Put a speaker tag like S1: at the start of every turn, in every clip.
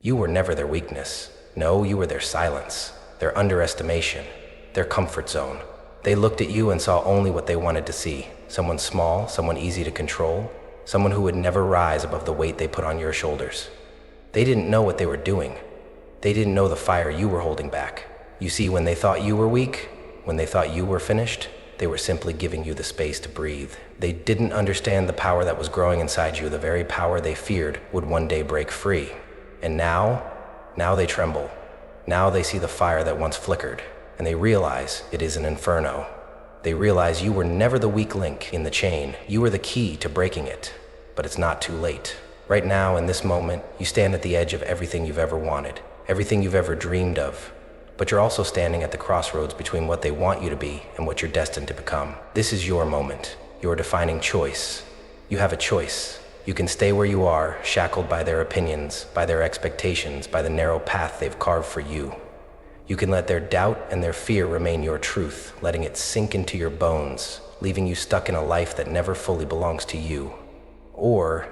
S1: You were never their weakness. No, you were their silence, their underestimation, their comfort zone. They looked at you and saw only what they wanted to see. Someone small, someone easy to control, someone who would never rise above the weight they put on your shoulders. They didn't know what they were doing. They didn't know the fire you were holding back. You see, when they thought you were weak, when they thought you were finished, they were simply giving you the space to breathe. They didn't understand the power that was growing inside you, the very power they feared would one day break free. And now they tremble. Now they see the fire that once flickered, and they realize it is an inferno. They realize you were never the weak link in the chain. You were the key to breaking it, but it's not too late. Right now, in this moment, you stand at the edge of everything you've ever wanted, everything you've ever dreamed of. But you're also standing at the crossroads between what they want you to be and what you're destined to become. This is your moment, your defining choice. You have a choice. You can stay where you are, shackled by their opinions, by their expectations, by the narrow path they've carved for you. You can let their doubt and their fear remain your truth, letting it sink into your bones, leaving you stuck in a life that never fully belongs to you. Or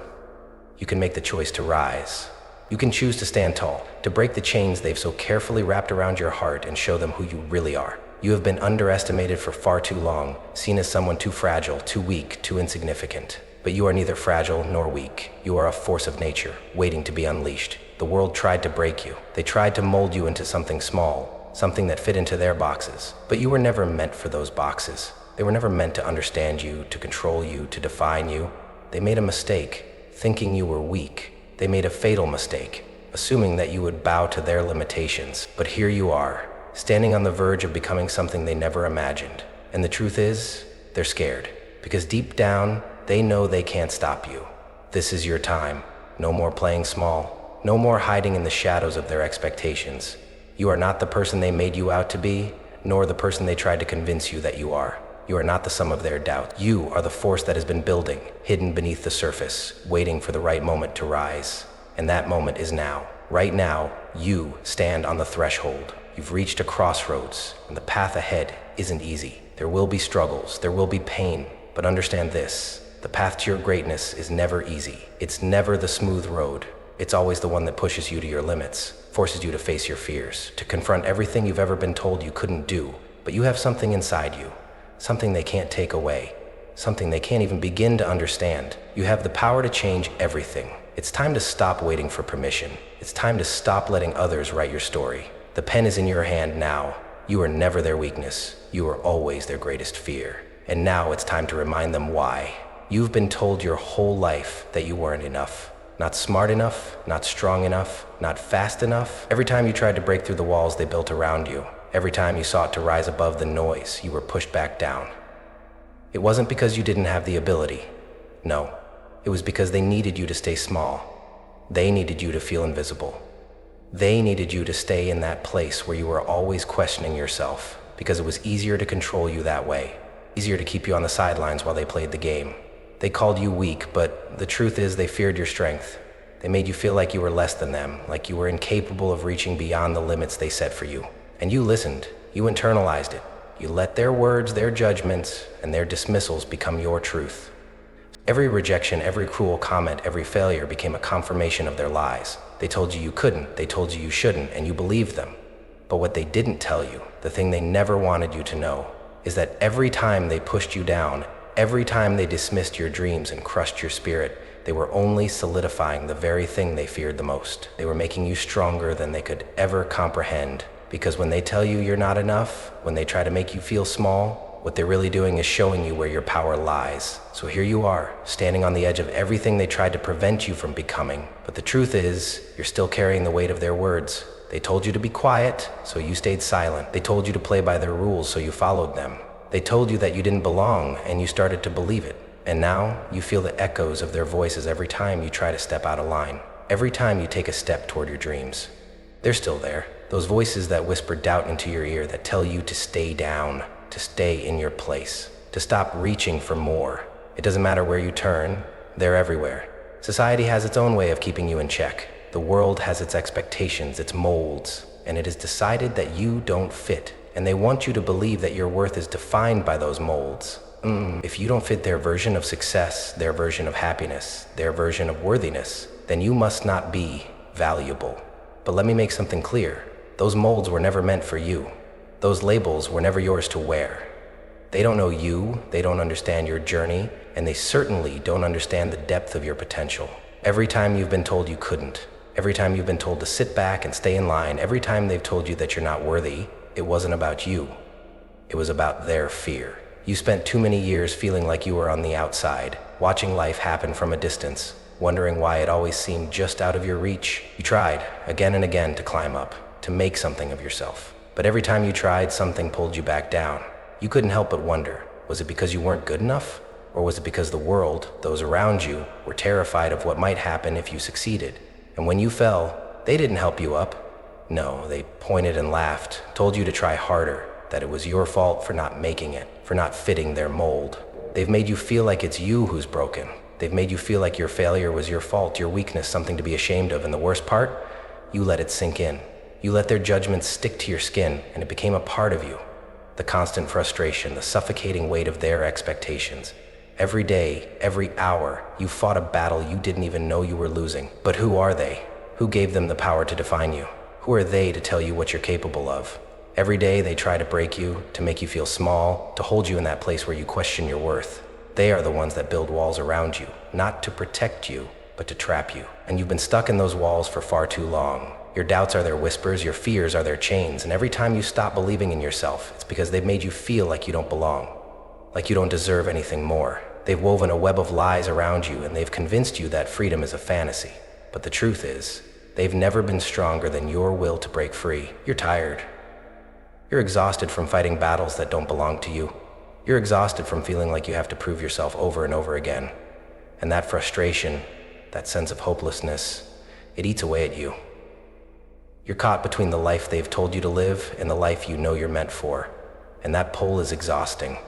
S1: you can make the choice to rise. You can choose to stand tall, to break the chains they've so carefully wrapped around your heart and show them who you really are. You have been underestimated for far too long, seen as someone too fragile, too weak, too insignificant. But you are neither fragile nor weak. You are a force of nature, waiting to be unleashed. The world tried to break you. They tried to mold you into something small, something that fit into their boxes. But you were never meant for those boxes. They were never meant to understand you, to control you, to define you. They made a mistake, thinking you were weak. They made a fatal mistake, assuming that you would bow to their limitations. But here you are, standing on the verge of becoming something they never imagined. And the truth is, they're scared. Because deep down, they know they can't stop you. This is your time. No more playing small. No more hiding in the shadows of their expectations. You are not the person they made you out to be, nor the person they tried to convince you that you are. You are not the sum of their doubt. You are the force that has been building, hidden beneath the surface, waiting for the right moment to rise. And that moment is now. Right now, you stand on the threshold. You've reached a crossroads, and the path ahead isn't easy. There will be struggles, there will be pain, but understand this. The path to your greatness is never easy. It's never the smooth road. It's always the one that pushes you to your limits, forces you to face your fears, to confront everything you've ever been told you couldn't do. But you have something inside you. Something they can't take away, something they can't even begin to understand. You have the power to change everything. It's time to stop waiting for permission. It's time to stop letting others write your story. The pen is in your hand now. You are never their weakness. You are always their greatest fear. And now it's time to remind them why. You've been told your whole life that you weren't enough. Not smart enough, not strong enough, not fast enough. Every time you tried to break through the walls they built around you, every time you sought to rise above the noise, you were pushed back down. It wasn't because you didn't have the ability. No, it was because they needed you to stay small. They needed you to feel invisible. They needed you to stay in that place where you were always questioning yourself, because it was easier to control you that way, easier to keep you on the sidelines while they played the game. They called you weak, but the truth is they feared your strength. They made you feel like you were less than them, like you were incapable of reaching beyond the limits they set for you. And you listened, you internalized it. You let their words, their judgments, and their dismissals become your truth. Every rejection, every cruel comment, every failure became a confirmation of their lies. They told you you couldn't, they told you you shouldn't, and you believed them. But what they didn't tell you, the thing they never wanted you to know, is that every time they pushed you down, every time they dismissed your dreams and crushed your spirit, they were only solidifying the very thing they feared the most. They were making you stronger than they could ever comprehend. Because when they tell you you're not enough, when they try to make you feel small, what they're really doing is showing you where your power lies. So here you are, standing on the edge of everything they tried to prevent you from becoming. But the truth is, you're still carrying the weight of their words. They told you to be quiet, so you stayed silent. They told you to play by their rules, so you followed them. They told you that you didn't belong, and you started to believe it. And now, you feel the echoes of their voices every time you try to step out of line. Every time you take a step toward your dreams. They're still there. Those voices that whisper doubt into your ear, that tell you to stay down, to stay in your place, to stop reaching for more. It doesn't matter where you turn, they're everywhere. Society has its own way of keeping you in check. The world has its expectations, its molds, and it is decided that you don't fit. And they want you to believe that your worth is defined by those molds. If you don't fit their version of success, their version of happiness, their version of worthiness, then you must not be valuable. But let me make something clear. Those molds were never meant for you. Those labels were never yours to wear. They don't know you, they don't understand your journey, and they certainly don't understand the depth of your potential. Every time you've been told you couldn't, every time you've been told to sit back and stay in line, every time they've told you that you're not worthy, it wasn't about you. It was about their fear. You spent too many years feeling like you were on the outside, watching life happen from a distance, wondering why it always seemed just out of your reach. You tried, again and again, to climb up, to make something of yourself. But every time you tried, something pulled you back down. You couldn't help but wonder, was it because you weren't good enough? Or was it because the world, those around you, were terrified of what might happen if you succeeded? And when you fell, they didn't help you up. No, they pointed and laughed, told you to try harder, that it was your fault for not making it, for not fitting their mold. They've made you feel like it's you who's broken. They've made you feel like your failure was your fault, your weakness, something to be ashamed of. And the worst part? You let it sink in. You let their judgments stick to your skin, and it became a part of you. The constant frustration, the suffocating weight of their expectations. Every day, every hour, you fought a battle you didn't even know you were losing. But who are they? Who gave them the power to define you? Who are they to tell you what you're capable of? Every day they try to break you, to make you feel small, to hold you in that place where you question your worth. They are the ones that build walls around you, not to protect you, but to trap you. And you've been stuck in those walls for far too long. Your doubts are their whispers, your fears are their chains, and every time you stop believing in yourself, it's because they've made you feel like you don't belong, like you don't deserve anything more. They've woven a web of lies around you, and they've convinced you that freedom is a fantasy. But the truth is, they've never been stronger than your will to break free. You're tired. You're exhausted from fighting battles that don't belong to you. You're exhausted from feeling like you have to prove yourself over and over again. And that frustration, that sense of hopelessness, it eats away at you. You're caught between the life they've told you to live and the life you know you're meant for. And that pull is exhausting.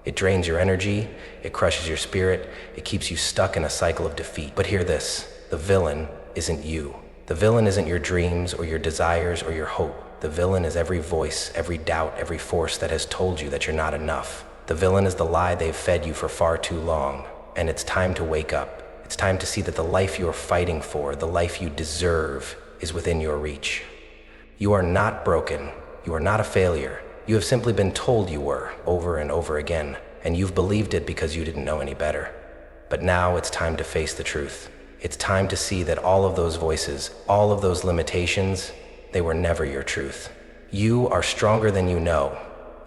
S1: It drains your energy, it crushes your spirit, it keeps you stuck in a cycle of defeat. But hear this, the villain isn't you. The villain isn't your dreams or your desires or your hope. The villain is every voice, every doubt, every force that has told you that you're not enough. The villain is the lie they've fed you for far too long. And it's time to wake up. It's time to see that the life you're fighting for, the life you deserve, is within your reach. You are not broken. You are not a failure. You have simply been told you were, over and over again, and you've believed it because you didn't know any better. But now it's time to face the truth. It's time to see that all of those voices, all of those limitations, they were never your truth. You are stronger than you know.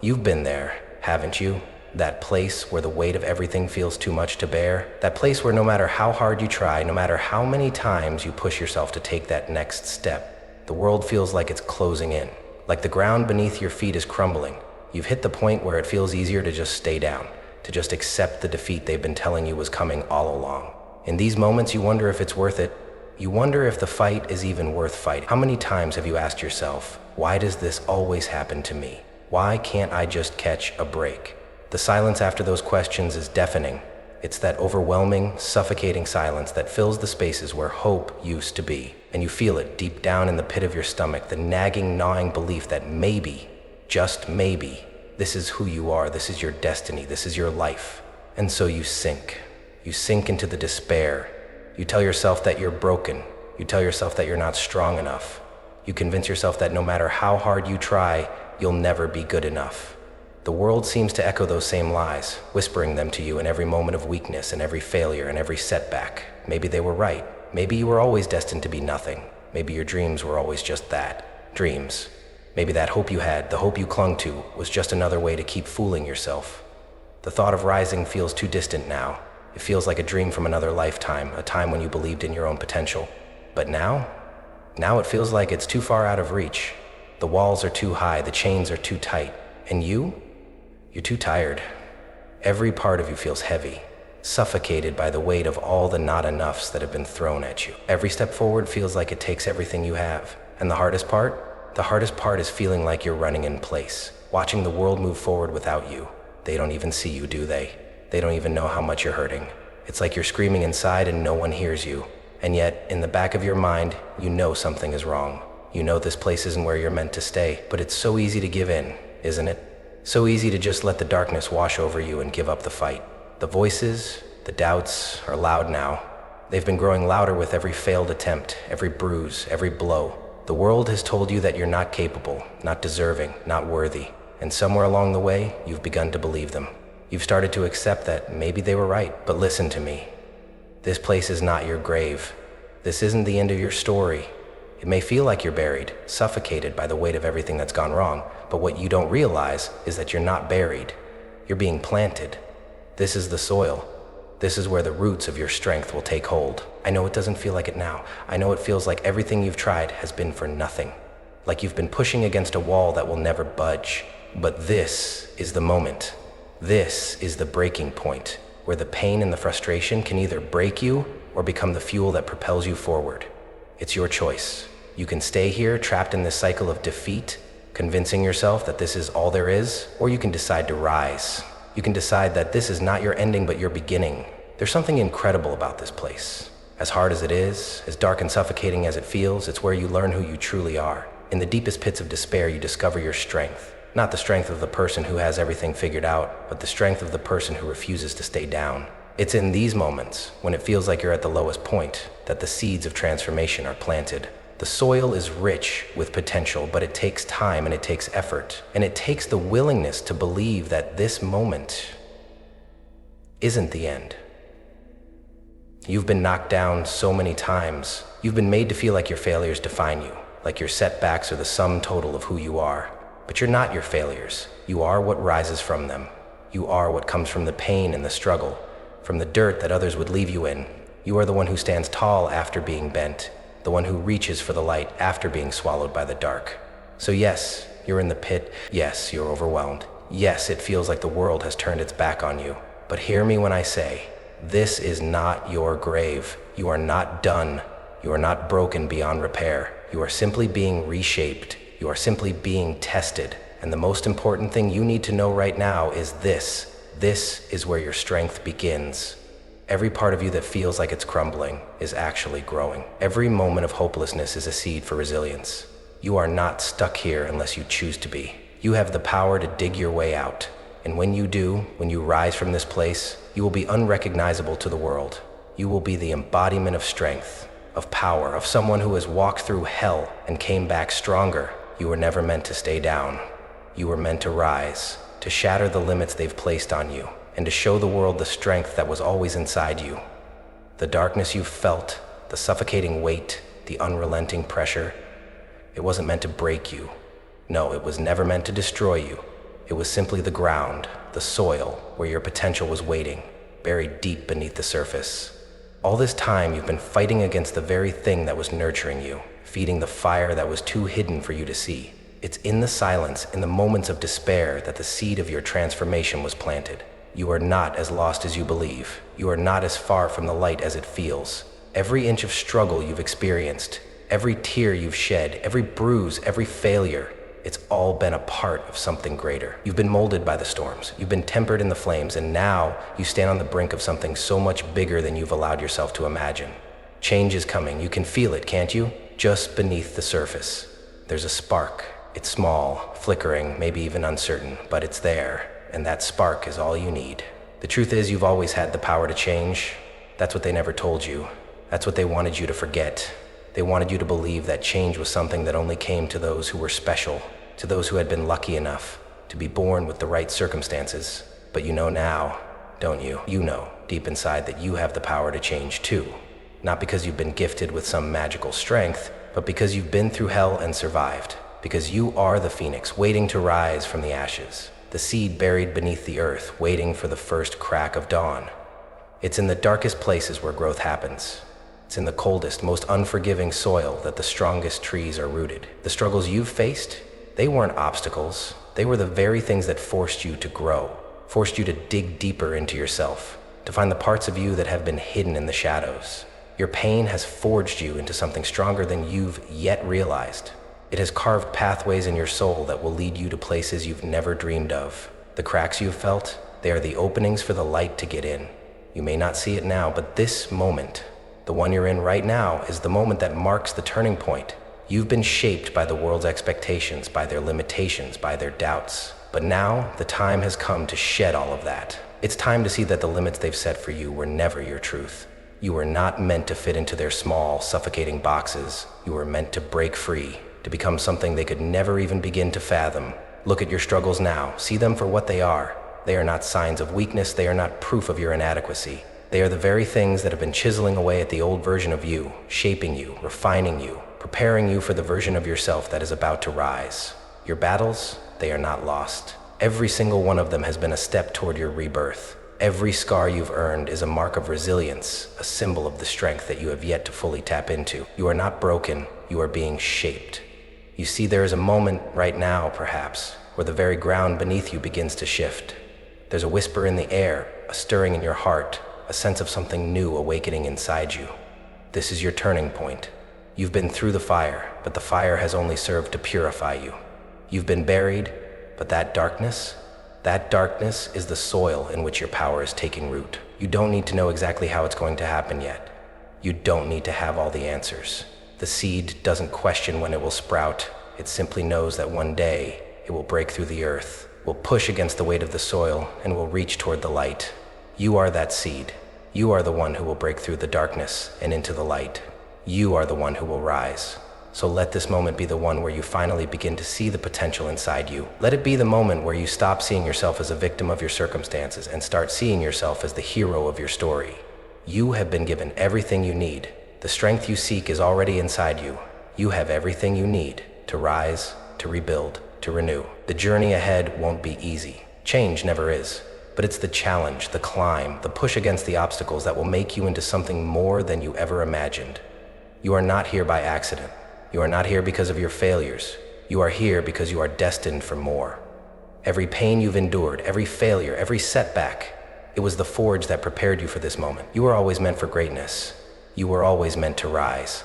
S1: You've been there, haven't you? That place where the weight of everything feels too much to bear. That place where no matter how hard you try, no matter how many times you push yourself to take that next step, the world feels like it's closing in. Like the ground beneath your feet is crumbling. You've hit the point where it feels easier to just stay down, to just accept the defeat they've been telling you was coming all along. In these moments, you wonder if it's worth it. You wonder if the fight is even worth fighting. How many times have you asked yourself, why does this always happen to me? Why can't I just catch a break? The silence after those questions is deafening. It's that overwhelming, suffocating silence that fills the spaces where hope used to be. And you feel it deep down in the pit of your stomach, the nagging, gnawing belief that maybe, just maybe, this is who you are, this is your destiny, this is your life. And so you sink. You sink into the despair. You tell yourself that you're broken. You tell yourself that you're not strong enough. You convince yourself that no matter how hard you try, you'll never be good enough. The world seems to echo those same lies, whispering them to you in every moment of weakness and every failure and every setback. Maybe they were right. Maybe you were always destined to be nothing. Maybe your dreams were always just that, dreams. Maybe that hope you had, the hope you clung to, was just another way to keep fooling yourself. The thought of rising feels too distant now. It feels like a dream from another lifetime, a time when you believed in your own potential. But now it feels like it's too far out of reach. The walls are too high, the chains are too tight. And you're too tired. Every part of you feels heavy, suffocated by the weight of all the not enoughs that have been thrown at you. Every step forward feels like it takes everything you have. And the hardest part is feeling like you're running in place, watching the world move forward without you. They don't even see you, do they? They don't even know how much you're hurting. It's like you're screaming inside and no one hears you. And yet, in the back of your mind, you know something is wrong. You know this place isn't where you're meant to stay. But it's so easy to give in, isn't it? So easy to just let the darkness wash over you and give up the fight. The voices, the doubts are loud now. They've been growing louder with every failed attempt, every bruise, every blow. The world has told you that you're not capable, not deserving, not worthy. And somewhere along the way, you've begun to believe them. You've started to accept that maybe they were right. But listen to me. This place is not your grave. This isn't the end of your story. It may feel like you're buried, suffocated by the weight of everything that's gone wrong, but what you don't realize is that you're not buried. You're being planted. This is the soil. This is where the roots of your strength will take hold. I know it doesn't feel like it now. I know it feels like everything you've tried has been for nothing. Like you've been pushing against a wall that will never budge. But this is the moment. This is the breaking point, where the pain and the frustration can either break you or become the fuel that propels you forward. It's your choice. You can stay here trapped in this cycle of defeat, convincing yourself that this is all there is, or you can decide to rise. You can decide that this is not your ending but your beginning. There's something incredible about this place. As hard as it is, as dark and suffocating as it feels, it's where you learn who you truly are. In the deepest pits of despair, you discover your strength. Not the strength of the person who has everything figured out, but the strength of the person who refuses to stay down. It's in these moments, when it feels like you're at the lowest point, that the seeds of transformation are planted. The soil is rich with potential, but it takes time and it takes effort. And it takes the willingness to believe that this moment isn't the end. You've been knocked down so many times. You've been made to feel like your failures define you, like your setbacks are the sum total of who you are. But you're not your failures. You are what rises from them. You are what comes from the pain and the struggle, from the dirt that others would leave you in. You are the one who stands tall after being bent, the one who reaches for the light after being swallowed by the dark. So yes, you're in the pit. Yes, you're overwhelmed. Yes, it feels like the world has turned its back on you. But hear me when I say, this is not your grave. You are not done. You are not broken beyond repair. You are simply being reshaped. You are simply being tested. And the most important thing you need to know right now is this. This is where your strength begins. Every part of you that feels like it's crumbling is actually growing. Every moment of hopelessness is a seed for resilience. You are not stuck here unless you choose to be. You have the power to dig your way out. And when you do, when you rise from this place, you will be unrecognizable to the world. You will be the embodiment of strength, of power, of someone who has walked through hell and came back stronger. You were never meant to stay down. You were meant to rise, to shatter the limits they've placed on you, and to show the world the strength that was always inside you. The darkness you've felt, the suffocating weight, the unrelenting pressure, it wasn't meant to break you. No, it was never meant to destroy you. It was simply the ground, the soil, where your potential was waiting, buried deep beneath the surface. All this time, you've been fighting against the very thing that was nurturing you, feeding the fire that was too hidden for you to see. It's in the silence, in the moments of despair, that the seed of your transformation was planted. You are not as lost as you believe. You are not as far from the light as it feels. Every inch of struggle you've experienced, every tear you've shed, every bruise, every failure, it's all been a part of something greater. You've been molded by the storms. You've been tempered in the flames, and now you stand on the brink of something so much bigger than you've allowed yourself to imagine. Change is coming. You can feel it, can't you? Just beneath the surface. There's a spark. It's small, flickering, maybe even uncertain, but it's there. And that spark is all you need. The truth is, you've always had the power to change. That's what they never told you. That's what they wanted you to forget. They wanted you to believe that change was something that only came to those who were special, to those who had been lucky enough to be born with the right circumstances. But you know now, don't you? You know, deep inside, that you have the power to change too. Not because you've been gifted with some magical strength, but because you've been through hell and survived. Because you are the phoenix waiting to rise from the ashes. The seed buried beneath the earth, waiting for the first crack of dawn. It's in the darkest places where growth happens. It's in the coldest, most unforgiving soil that the strongest trees are rooted. The struggles you've faced, they weren't obstacles. They were the very things that forced you to grow, forced you to dig deeper into yourself, to find the parts of you that have been hidden in the shadows. Your pain has forged you into something stronger than you've yet realized. It has carved pathways in your soul that will lead you to places you've never dreamed of. The cracks you've felt, they are the openings for the light to get in. You may not see it now, but this moment, the one you're in right now, is the moment that marks the turning point. You've been shaped by the world's expectations, by their limitations, by their doubts. But now, the time has come to shed all of that. It's time to see that the limits they've set for you were never your truth. You were not meant to fit into their small, suffocating boxes. You were meant to break free, to become something they could never even begin to fathom. Look at your struggles now. See them for what they are. They are not signs of weakness. They are not proof of your inadequacy. They are the very things that have been chiseling away at the old version of you, shaping you, refining you, preparing you for the version of yourself that is about to rise. Your battles, they are not lost. Every single one of them has been a step toward your rebirth. Every scar you've earned is a mark of resilience, a symbol of the strength that you have yet to fully tap into. You are not broken, you are being shaped. You see, there is a moment right now, perhaps, where the very ground beneath you begins to shift. There's a whisper in the air, a stirring in your heart, a sense of something new awakening inside you. This is your turning point. You've been through the fire, but the fire has only served to purify you. You've been buried, but that darkness is the soil in which your power is taking root. You don't need to know exactly how it's going to happen yet. You don't need to have all the answers. The seed doesn't question when it will sprout. It simply knows that one day it will break through the earth, will push against the weight of the soil, and will reach toward the light. You are that seed. You are the one who will break through the darkness and into the light. You are the one who will rise. So let this moment be the one where you finally begin to see the potential inside you. Let it be the moment where you stop seeing yourself as a victim of your circumstances and start seeing yourself as the hero of your story. You have been given everything you need. The strength you seek is already inside you. You have everything you need to rise, to rebuild, to renew. The journey ahead won't be easy. Change never is. But it's the challenge, the climb, the push against the obstacles that will make you into something more than you ever imagined. You are not here by accident. You are not here because of your failures. You are here because you are destined for more. Every pain you've endured, every failure, every setback, it was the forge that prepared you for this moment. You were always meant for greatness. You were always meant to rise.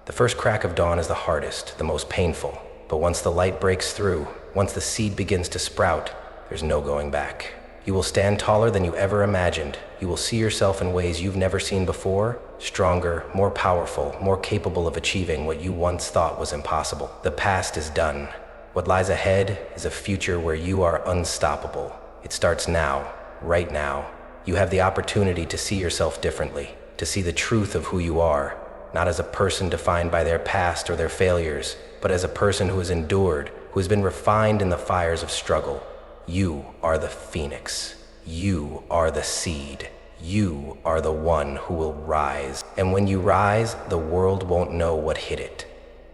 S1: The first crack of dawn is the hardest, the most painful. But once the light breaks through, once the seed begins to sprout, there's no going back. You will stand taller than you ever imagined. You will see yourself in ways you've never seen before, stronger, more powerful, more capable of achieving what you once thought was impossible. The past is done. What lies ahead is a future where you are unstoppable. It starts now, right now. You have the opportunity to see yourself differently, to see the truth of who you are, not as a person defined by their past or their failures, but as a person who has endured, who has been refined in the fires of struggle. You are the phoenix. You are the seed. You are the one who will rise. And when you rise, the world won't know what hit it.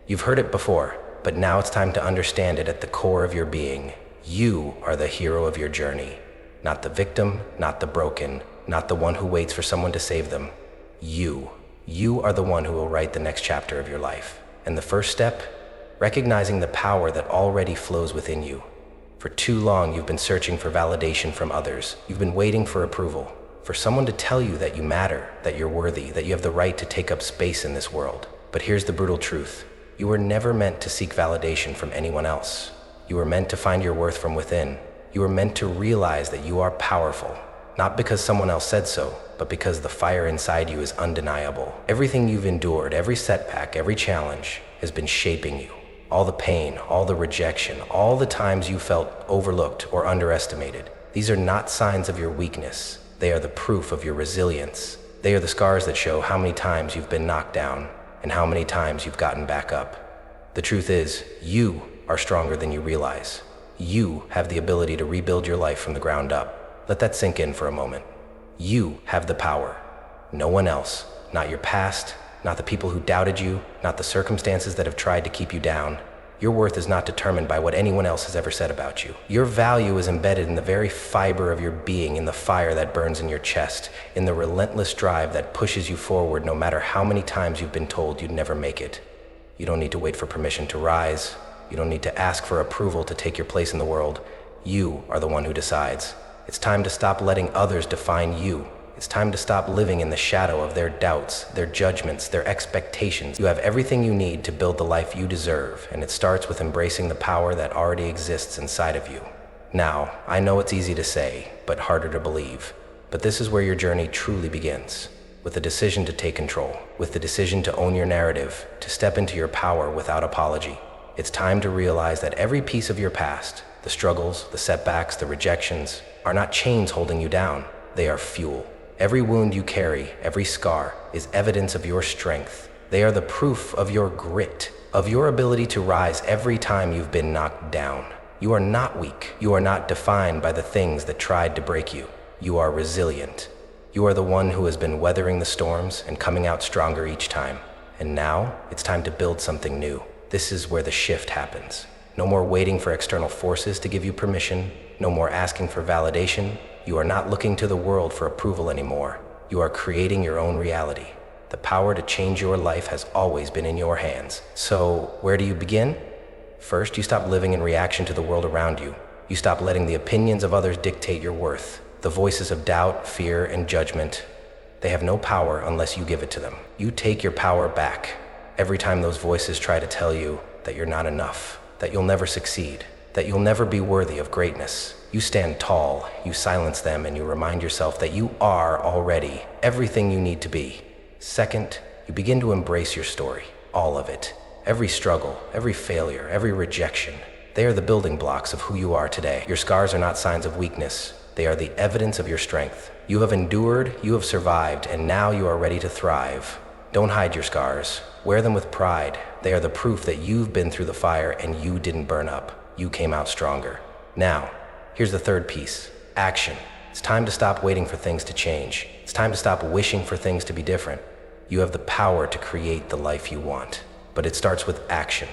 S1: You've heard it before, but now it's time to understand it at the core of your being. You are the hero of your journey. Not the victim, not the broken, not the one who waits for someone to save them. You are the one who will write the next chapter of your life. And the first step? Recognizing the power that already flows within you. For too long, you've been searching for validation from others. You've been waiting for approval, for someone to tell you that you matter, that you're worthy, that you have the right to take up space in this world. But here's the brutal truth. You were never meant to seek validation from anyone else. You were meant to find your worth from within. You were meant to realize that you are powerful, not because someone else said so, but because the fire inside you is undeniable. Everything you've endured, every setback, every challenge has been shaping you. All the pain, all the rejection, all the times you felt overlooked or underestimated. These are not signs of your weakness. They are the proof of your resilience. They are the scars that show how many times you've been knocked down and how many times you've gotten back up. The truth is, you are stronger than you realize. You have the ability to rebuild your life from the ground up. Let that sink in for a moment. You have the power. No one else, not your past, not the people who doubted you, not the circumstances that have tried to keep you down. Your worth is not determined by what anyone else has ever said about you. Your value is embedded in the very fiber of your being, in the fire that burns in your chest, in the relentless drive that pushes you forward no matter how many times you've been told you'd never make it. You don't need to wait for permission to rise. You don't need to ask for approval to take your place in the world. You are the one who decides. It's time to stop letting others define you. It's time to stop living in the shadow of their doubts, their judgments, their expectations. You have everything you need to build the life you deserve, and it starts with embracing the power that already exists inside of you. Now, I know it's easy to say, but harder to believe. But this is where your journey truly begins, with the decision to take control, with the decision to own your narrative, to step into your power without apology. It's time to realize that every piece of your past, the struggles, the setbacks, the rejections, are not chains holding you down. They are fuel. Every wound you carry, every scar, is evidence of your strength. They are the proof of your grit, of your ability to rise every time you've been knocked down. You are not weak. You are not defined by the things that tried to break you. You are resilient. You are the one who has been weathering the storms and coming out stronger each time. And now, it's time to build something new. This is where the shift happens. No more waiting for external forces to give you permission. No more asking for validation. You are not looking to the world for approval anymore. You are creating your own reality. The power to change your life has always been in your hands. So, where do you begin? First, you stop living in reaction to the world around you. You stop letting the opinions of others dictate your worth. The voices of doubt, fear, and judgment, they have no power unless you give it to them. You take your power back every time those voices try to tell you that you're not enough, that you'll never succeed, that you'll never be worthy of greatness. You stand tall, you silence them, and you remind yourself that you are already everything you need to be. Second, you begin to embrace your story, all of it. Every struggle, every failure, every rejection, they are the building blocks of who you are today. Your scars are not signs of weakness. They are the evidence of your strength. You have endured, you have survived, and now you are ready to thrive. Don't hide your scars. Wear them with pride. They are the proof that you've been through the fire and you didn't burn up. You came out stronger. Now, here's the third piece. Action. It's time to stop waiting for things to change. It's time to stop wishing for things to be different. You have the power to create the life you want. But it starts with action.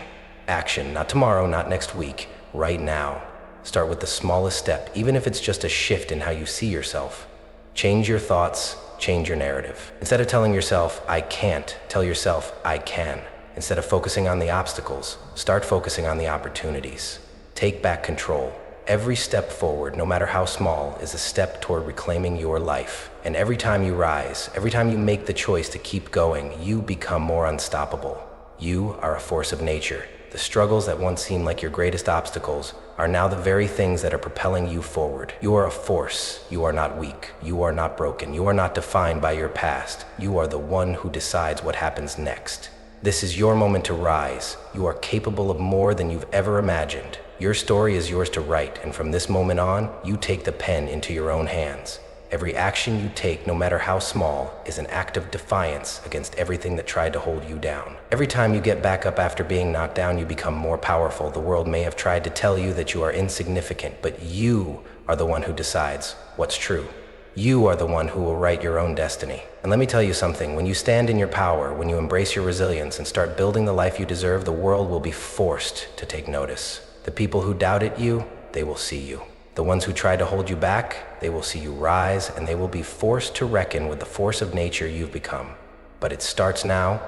S1: Action, not tomorrow, not next week, right now. Start with the smallest step, even if it's just a shift in how you see yourself. Change your thoughts, change your narrative. Instead of telling yourself, I can't, tell yourself, I can. Instead of focusing on the obstacles, start focusing on the opportunities. Take back control. Every step forward, no matter how small, is a step toward reclaiming your life. And every time you rise, every time you make the choice to keep going, you become more unstoppable. You are a force of nature. The struggles that once seemed like your greatest obstacles are now the very things that are propelling you forward. You are a force. You are not weak. You are not broken. You are not defined by your past. You are the one who decides what happens next. This is your moment to rise. You are capable of more than you've ever imagined. Your story is yours to write, and from this moment on, you take the pen into your own hands. Every action you take, no matter how small, is an act of defiance against everything that tried to hold you down. Every time you get back up after being knocked down, you become more powerful. The world may have tried to tell you that you are insignificant, but you are the one who decides what's true. You are the one who will write your own destiny. And let me tell you something, when you stand in your power, when you embrace your resilience and start building the life you deserve, the world will be forced to take notice. The people who doubted you, they will see you. The ones who tried to hold you back, they will see you rise, and they will be forced to reckon with the force of nature you've become. But it starts now.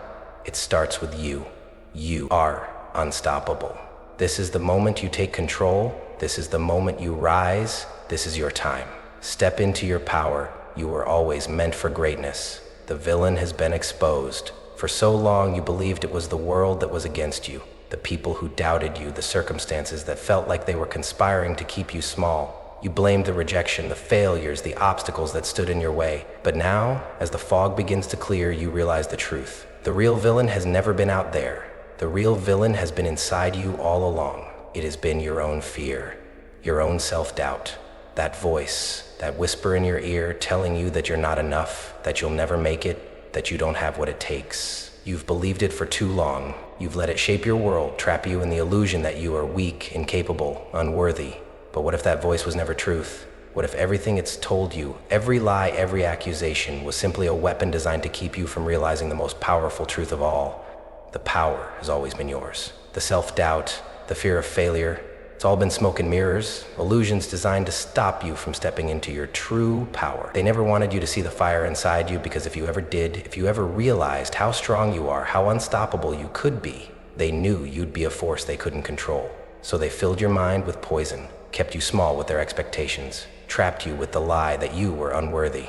S1: It starts with you. You are unstoppable. This is the moment you take control. This is the moment you rise. This is your time. Step into your power. You were always meant for greatness. The villain has been exposed. For so long you believed it was the world that was against you. The people who doubted you, the circumstances that felt like they were conspiring to keep you small. You blamed the rejection, the failures, the obstacles that stood in your way. But now, as the fog begins to clear, you realize the truth. The real villain has never been out there. The real villain has been inside you all along. It has been your own fear, your own self-doubt. That voice, that whisper in your ear telling you that you're not enough, that you'll never make it, that you don't have what it takes. You've believed it for too long. You've let it shape your world, trap you in the illusion that you are weak, incapable, unworthy. But what if that voice was never truth? What if everything it's told you, every lie, every accusation, was simply a weapon designed to keep you from realizing the most powerful truth of all? The power has always been yours. The self-doubt, the fear of failure, it's all been smoke and mirrors, illusions designed to stop you from stepping into your true power. They never wanted you to see the fire inside you, because if you ever did, if you ever realized how strong you are, how unstoppable you could be, they knew you'd be a force they couldn't control. So they filled your mind with poison, kept you small with their expectations, trapped you with the lie that you were unworthy.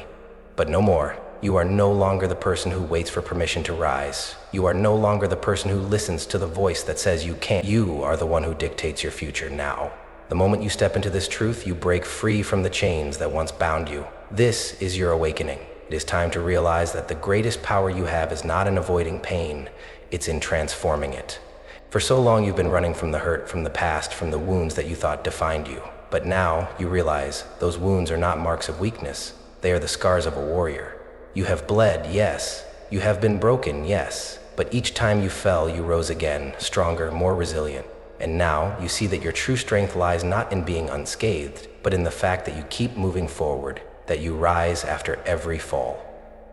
S1: But no more. You are no longer the person who waits for permission to rise. You are no longer the person who listens to the voice that says you can't. You are the one who dictates your future now. The moment you step into this truth, you break free from the chains that once bound you. This is your awakening. It is time to realize that the greatest power you have is not in avoiding pain, it's in transforming it. For so long you've been running from the hurt, from the past, from the wounds that you thought defined you. But now you realize those wounds are not marks of weakness. They are the scars of a warrior. You have bled, yes. You have been broken, yes. But each time you fell, you rose again, stronger, more resilient. And now you see that your true strength lies not in being unscathed, but in the fact that you keep moving forward, that you rise after every fall.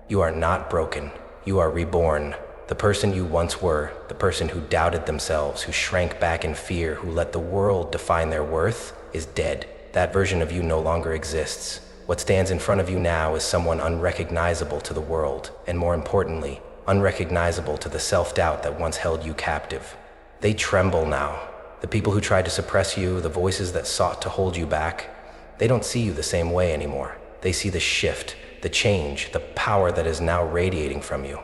S1: You are not broken. You are reborn. The person you once were, the person who doubted themselves, who shrank back in fear, who let the world define their worth, is dead. That version of you no longer exists. What stands in front of you now is someone unrecognizable to the world, and more importantly, unrecognizable to the self-doubt that once held you captive. They tremble now. The people who tried to suppress you, the voices that sought to hold you back, they don't see you the same way anymore. They see the shift, the change, the power that is now radiating from you.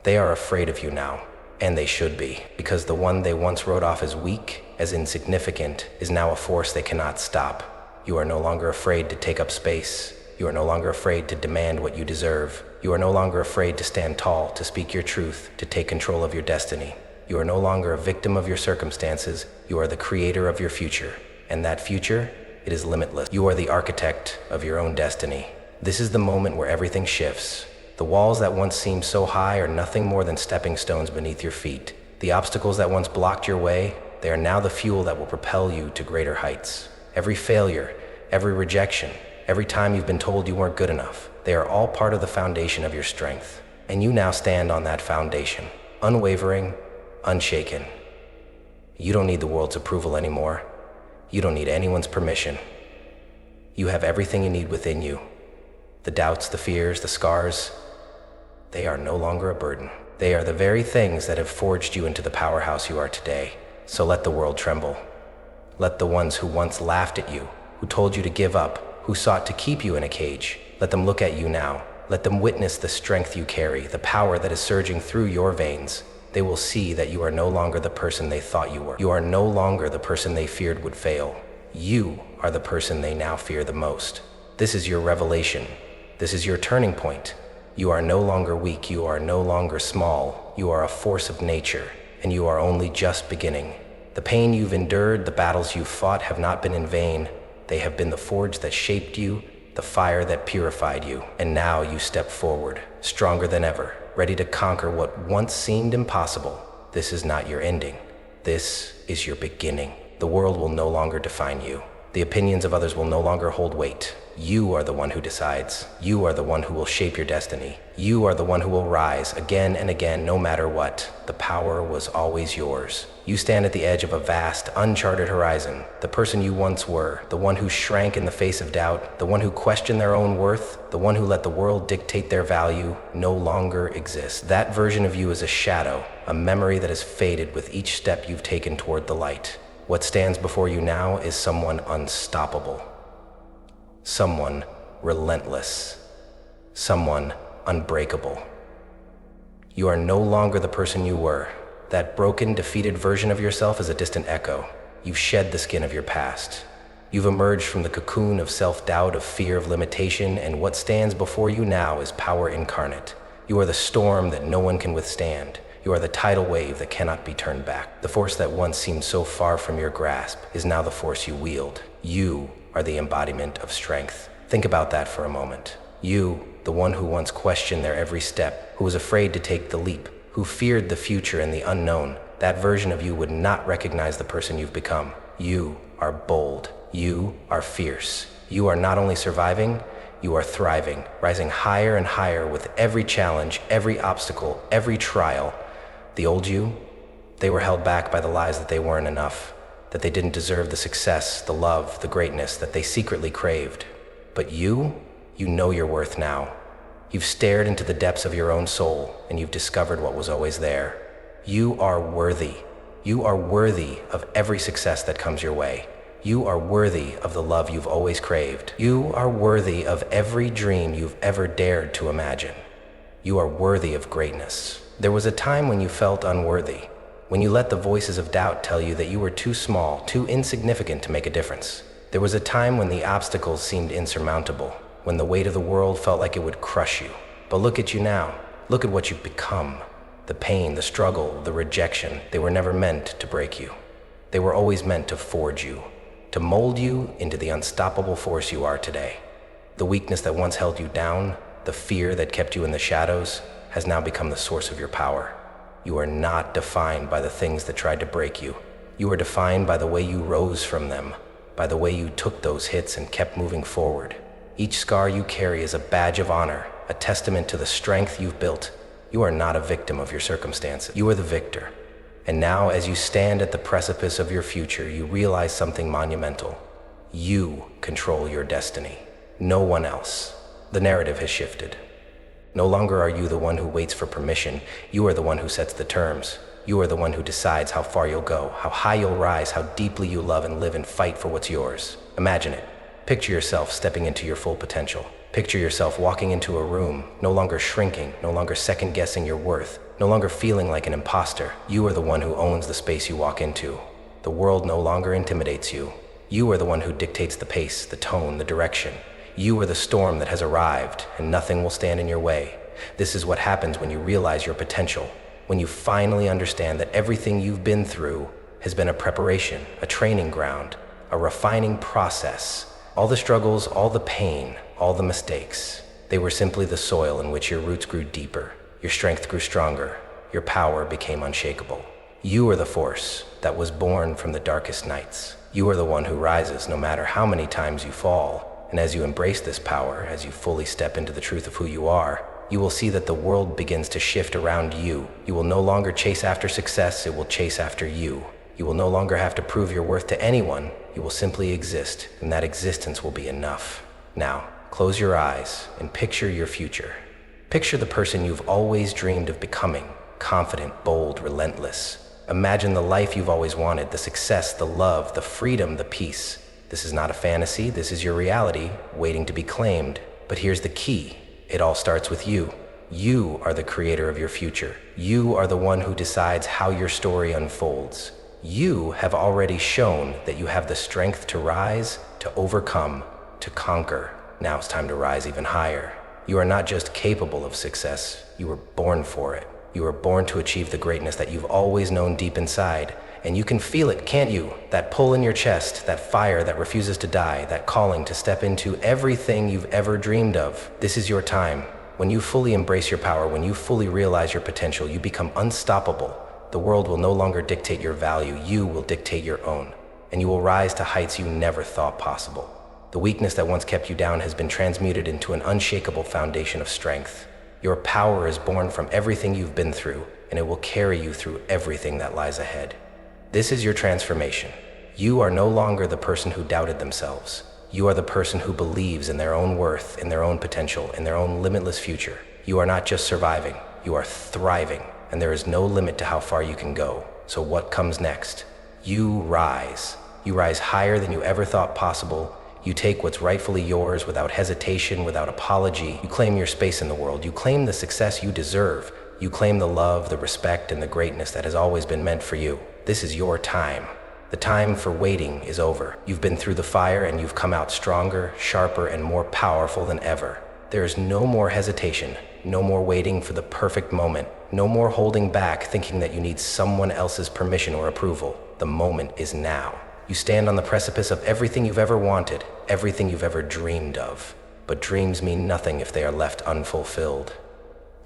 S1: They are afraid of you now, and they should be, because the one they once wrote off as weak, as insignificant, is now a force they cannot stop. You are no longer afraid to take up space. You are no longer afraid to demand what you deserve. You are no longer afraid to stand tall, to speak your truth, to take control of your destiny. You are no longer a victim of your circumstances. You are the creator of your future. And that future, it is limitless. You are the architect of your own destiny. This is the moment where everything shifts. The walls that once seemed so high are nothing more than stepping stones beneath your feet. The obstacles that once blocked your way, they are now the fuel that will propel you to greater heights. Every failure, every rejection, every time you've been told you weren't good enough, they are all part of the foundation of your strength. And you now stand on that foundation, unwavering, unshaken. You don't need the world's approval anymore. You don't need anyone's permission. You have everything you need within you. The doubts, the fears, the scars, they are no longer a burden. They are the very things that have forged you into the powerhouse you are today. So let the world tremble. Let the ones who once laughed at you, who told you to give up, who sought to keep you in a cage, let them look at you now. Let them witness the strength you carry, the power that is surging through your veins. They will see that you are no longer the person they thought you were. You are no longer the person they feared would fail. You are the person they now fear the most. This is your revelation. This is your turning point. You are no longer weak. You are no longer small. You are a force of nature, and you are only just beginning. The pain you've endured, the battles you've fought have not been in vain. They have been the forge that shaped you, the fire that purified you. And now you step forward, stronger than ever, ready to conquer what once seemed impossible. This is not your ending. This is your beginning. The world will no longer define you. The opinions of others will no longer hold weight. You are the one who decides. You are the one who will shape your destiny. You are the one who will rise again and again, no matter what. The power was always yours. You stand at the edge of a vast, uncharted horizon. The person you once were, the one who shrank in the face of doubt, the one who questioned their own worth, the one who let the world dictate their value, no longer exists. That version of you is a shadow, a memory that has faded with each step you've taken toward the light. What stands before you now is someone unstoppable. Someone relentless. Someone unbreakable. You are no longer the person you were. That broken, defeated version of yourself is a distant echo. You've shed the skin of your past. You've emerged from the cocoon of self-doubt, of fear, of limitation, and what stands before you now is power incarnate. You are the storm that no one can withstand. You are the tidal wave that cannot be turned back. The force that once seemed so far from your grasp is now the force you wield. You are the embodiment of strength. Think about that for a moment. You, the one who once questioned their every step, who was afraid to take the leap, who feared the future and the unknown, that version of you would not recognize the person you've become. You are bold. You are fierce. You are not only surviving, you are thriving, rising higher and higher with every challenge, every obstacle, every trial. The old you, they were held back by the lies that they weren't enough, that they didn't deserve the success, the love, the greatness that they secretly craved. But you know your worth now. You've stared into the depths of your own soul, and you've discovered what was always there. You are worthy. You are worthy of every success that comes your way. You are worthy of the love you've always craved. You are worthy of every dream you've ever dared to imagine. You are worthy of greatness. There was a time when you felt unworthy, when you let the voices of doubt tell you that you were too small, too insignificant to make a difference. There was a time when the obstacles seemed insurmountable, when the weight of the world felt like it would crush you. But look at you now. Look at what you've become. The pain, the struggle, the rejection, they were never meant to break you. They were always meant to forge you, to mold you into the unstoppable force you are today. The weakness that once held you down, the fear that kept you in the shadows, has now become the source of your power. You are not defined by the things that tried to break you. You are defined by the way you rose from them, by the way you took those hits and kept moving forward. Each scar you carry is a badge of honor, a testament to the strength you've built. You are not a victim of your circumstances. You are the victor. And now, as you stand at the precipice of your future, you realize something monumental. You control your destiny. No one else. The narrative has shifted. No longer are you the one who waits for permission. You are the one who sets the terms. You are the one who decides how far you'll go, how high you'll rise, how deeply you love and live and fight for what's yours. Imagine it. Picture yourself stepping into your full potential. Picture yourself walking into a room, no longer shrinking, no longer second-guessing your worth, no longer feeling like an imposter. You are the one who owns the space you walk into. The world no longer intimidates you. You are the one who dictates the pace, the tone, the direction. You are the storm that has arrived, and nothing will stand in your way. This is what happens when you realize your potential, when you finally understand that everything you've been through has been a preparation, a training ground, a refining process. All the struggles, all the pain, all the mistakes, they were simply the soil in which your roots grew deeper, your strength grew stronger, your power became unshakable. You are the force that was born from the darkest nights. You are the one who rises no matter how many times you fall. And as you embrace this power, as you fully step into the truth of who you are, you will see that the world begins to shift around you. You will no longer chase after success, it will chase after you. You will no longer have to prove your worth to anyone. You will simply exist, and that existence will be enough. Now, close your eyes and picture your future. Picture the person you've always dreamed of becoming, confident, bold, relentless. Imagine the life you've always wanted, the success, the love, the freedom, the peace. This is not a fantasy, this is your reality, waiting to be claimed. But here's the key. It all starts with you. You are the creator of your future. You are the one who decides how your story unfolds. You have already shown that you have the strength to rise, to overcome, to conquer. Now it's time to rise even higher. You are not just capable of success, you were born for it. You were born to achieve the greatness that you've always known deep inside. And you can feel it, can't you? That pull in your chest, that fire that refuses to die, that calling to step into everything you've ever dreamed of. This is your time. When you fully embrace your power, when you fully realize your potential, you become unstoppable. The world will no longer dictate your value, you will dictate your own. And you will rise to heights you never thought possible. The weakness that once kept you down has been transmuted into an unshakable foundation of strength. Your power is born from everything you've been through, and it will carry you through everything that lies ahead. This is your transformation. You are no longer the person who doubted themselves. You are the person who believes in their own worth, in their own potential, in their own limitless future. You are not just surviving, you are thriving, and there is no limit to how far you can go. So what comes next? You rise. You rise higher than you ever thought possible. You take what's rightfully yours without hesitation, without apology. You claim your space in the world. You claim the success you deserve. You claim the love, the respect, and the greatness that has always been meant for you. This is your time. The time for waiting is over. You've been through the fire and you've come out stronger, sharper, and more powerful than ever. There is no more hesitation, no more waiting for the perfect moment, no more holding back thinking that you need someone else's permission or approval. The moment is now. You stand on the precipice of everything you've ever wanted, everything you've ever dreamed of. But dreams mean nothing if they are left unfulfilled.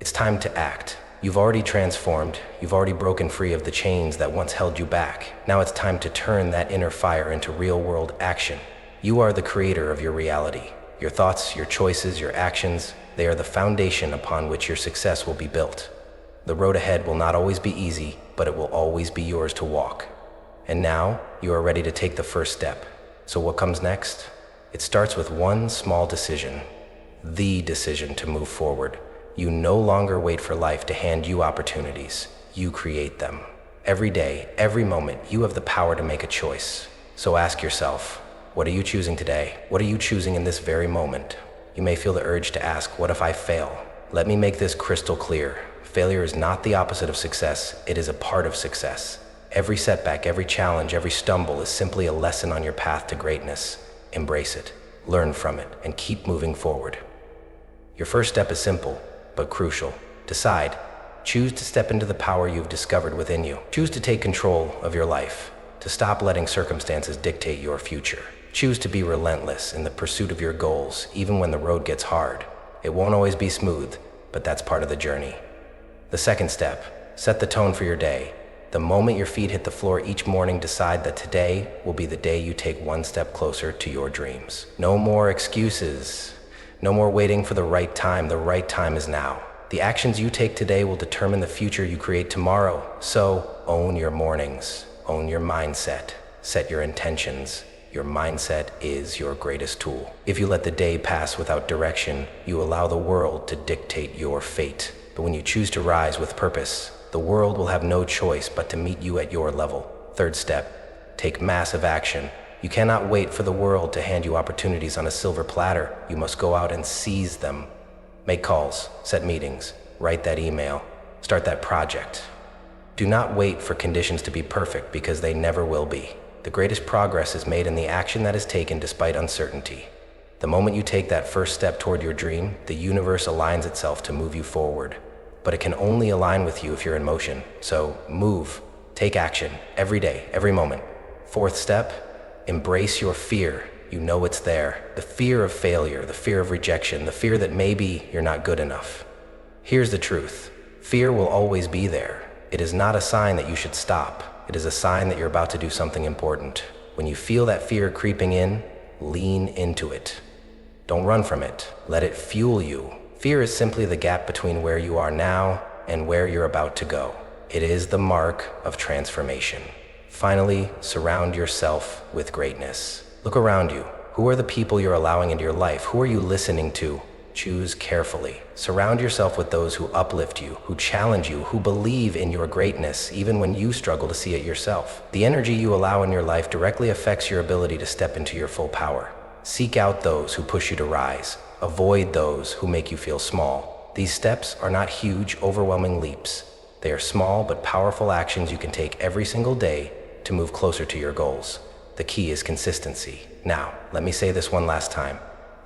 S1: It's time to act. You've already transformed, you've already broken free of the chains that once held you back. Now it's time to turn that inner fire into real-world action. You are the creator of your reality. Your thoughts, your choices, your actions, they are the foundation upon which your success will be built. The road ahead will not always be easy, but it will always be yours to walk. And now, you are ready to take the first step. So what comes next? It starts with one small decision. The decision to move forward. You no longer wait for life to hand you opportunities. You create them. Every day, every moment, you have the power to make a choice. So ask yourself, what are you choosing today? What are you choosing in this very moment? You may feel the urge to ask, what if I fail? Let me make this crystal clear. Failure is not the opposite of success. It is a part of success. Every setback, every challenge, every stumble is simply a lesson on your path to greatness. Embrace it, learn from it, and keep moving forward. Your first step is simple, but crucial. Decide. Choose to step into the power you've discovered within you. Choose to take control of your life, to stop letting circumstances dictate your future. Choose to be relentless in the pursuit of your goals, even when the road gets hard. It won't always be smooth, but that's part of the journey. The second step, set the tone for your day. The moment your feet hit the floor each morning, decide that today will be the day you take one step closer to your dreams. No more excuses. No more waiting for the right time. The right time is now. The actions you take today will determine the future you create tomorrow. So, own your mornings. Own your mindset. Set your intentions. Your mindset is your greatest tool. If you let the day pass without direction, you allow the world to dictate your fate. But when you choose to rise with purpose, the world will have no choice but to meet you at your level. Third step, take massive action. You cannot wait for the world to hand you opportunities on a silver platter. You must go out and seize them. Make calls, set meetings, write that email, start that project. Do not wait for conditions to be perfect, because they never will be. The greatest progress is made in the action that is taken despite uncertainty. The moment you take that first step toward your dream, the universe aligns itself to move you forward. But it can only align with you if you're in motion. So move, take action, every day, every moment. Fourth step, embrace your fear. You know it's there. The fear of failure, the fear of rejection, the fear that maybe you're not good enough. Here's the truth. Fear will always be there. It is not a sign that you should stop. It is a sign that you're about to do something important. When you feel that fear creeping in, lean into it. Don't run from it. Let it fuel you. Fear is simply the gap between where you are now and where you're about to go. It is the mark of transformation. Finally, surround yourself with greatness. Look around you. Who are the people you're allowing into your life? Who are you listening to? Choose carefully. Surround yourself with those who uplift you, who challenge you, who believe in your greatness, even when you struggle to see it yourself. The energy you allow in your life directly affects your ability to step into your full power. Seek out those who push you to rise. Avoid those who make you feel small. These steps are not huge, overwhelming leaps. They are small but powerful actions you can take every single day to move closer to your goals. The key is consistency. Now, let me say this one last time.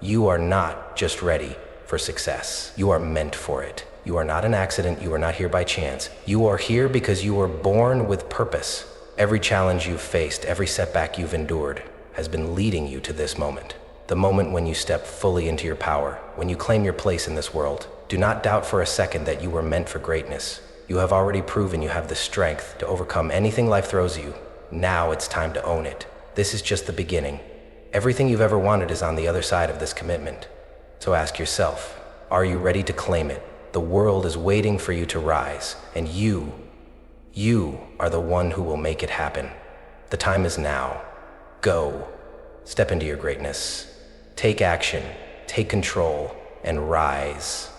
S1: You are not just ready for success. You are meant for it. You are not an accident. You are not here by chance. You are here because you were born with purpose. Every challenge you've faced, every setback you've endured, has been leading you to this moment. The moment when you step fully into your power, when you claim your place in this world. Do not doubt for a second that you were meant for greatness. You have already proven you have the strength to overcome anything life throws you. Now it's time to own it. This is just the beginning. Everything you've ever wanted is on the other side of this commitment. So ask yourself, are you ready to claim it? The world is waiting for you to rise, and you are the one who will make it happen. The time is now. Go. Step into your greatness. Take action, take control, and rise.